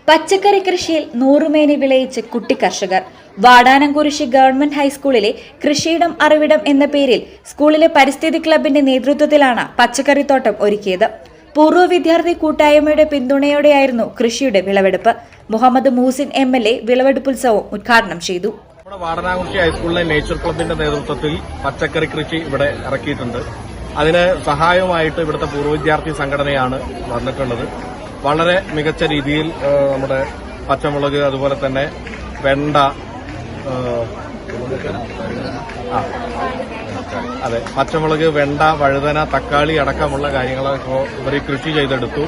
പച്ചക്കറി കൃഷിയിൽ നൂറുമേനി വിളയിച്ച് കുട്ടി കർഷകർ. വാടാനംകുരിശി ഗവൺമെന്റ് ഹൈസ്കൂളിലെ കൃഷിയിടം അറിവിടം എന്ന പേരിൽ സ്കൂളിലെ പരിസ്ഥിതി ക്ലബിന്റെ നേതൃത്വത്തിലാണ് പച്ചക്കറിത്തോട്ടം ഒരുക്കിയത്. പൂർവ്വ വിദ്യാർത്ഥി കൂട്ടായ്മയുടെ പിന്തുണയോടെയായിരുന്നു കൃഷിയുടെ വിളവെടുപ്പ്. മുഹമ്മദ് മൂസിൻ MLA വിളവെടുപ്പുത്സവം ഉദ്ഘാടനം ചെയ്തു. വാടാനംകുരിശി ഹൈസ്കൂളിലെ നേച്ചർ ക്ലബിന്റെ നേതൃത്വത്തിൽ പച്ചക്കറി കൃഷി ഇവിടെ ഇറക്കിയിട്ടുണ്ട്. അതിന് സഹായമായിട്ട് ഇവിടുത്തെ പൂർവ്വ വിദ്യാർത്ഥി സംഘടനയാണ് വന്നിട്ടുള്ളത്. വളരെ മികച്ച രീതിയിൽ നമ്മുടെ പച്ചമുളക്, അതുപോലെ തന്നെ വെണ്ട, അതെ പച്ചമുളക്, വെണ്ട, വഴുതന, തക്കാളി അടക്കമുള്ള കാര്യങ്ങളൊക്കെ ഇവർ കൃഷി ചെയ്തെടുത്തു.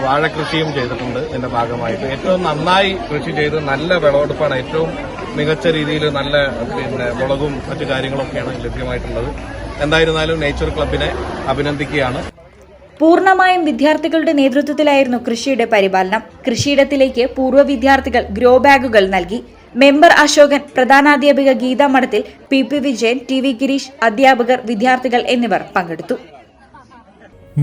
വാഴകൃഷിയും ചെയ്തിട്ടുണ്ട്. ഇതിന്റെ ഭാഗമായിട്ട് ഏറ്റവും നന്നായി കൃഷി ചെയ്ത് നല്ല വിളവെടുപ്പാണ്. ഏറ്റവും മികച്ച രീതിയിൽ നല്ല മുളകും മറ്റു കാര്യങ്ങളൊക്കെയാണ് ലഭ്യമായിട്ടുള്ളത്. എന്തായിരുന്നാലും നേച്ചർ ക്ലബിനെ അഭിനന്ദിക്കുകയാണ്. പൂർണ്ണമായും വിദ്യാർത്ഥികളുടെ നേതൃത്വത്തിലായിരുന്നു കൃഷിയുടെ പരിപാലനം. കൃഷിയിടത്തിലേക്ക് പൂർവ്വ വിദ്യാർത്ഥികൾ ഗ്രോ ബാഗുകൾ നൽകി. മെമ്പർ അശോകൻ, പ്രധാനാധ്യാപിക ഗീത മഠത്തിൽ, PP വിജയൻ, TV ഗിരീഷ്, അധ്യാപകർ, വിദ്യാർത്ഥികൾ എന്നിവർ പങ്കെടുത്തു.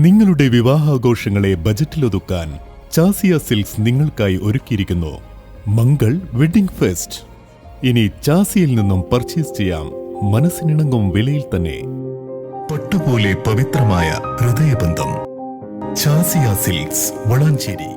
നിങ്ങളുടെ വിവാഹാഘോഷങ്ങളെ ബജറ്റിലൊതുക്കാൻ ചാസിയ സിൽക്സ് നിങ്ങൾക്കായി ഒരുക്കിയിരിക്കുന്നു മംഗൾ വെഡിംഗ് ഫെസ്റ്റ്. ഇനി ചാസിയിൽ നിന്നും പർച്ചേസ് ചെയ്യാം മനസ്സിനിണങ്ങും വിലയിൽ തന്നെ. പട്ടുപോലെ പവിത്രമായ ഹൃദയബന്ധം. ചാസിയ സിൽക്സ്, വളാഞ്ചേരി.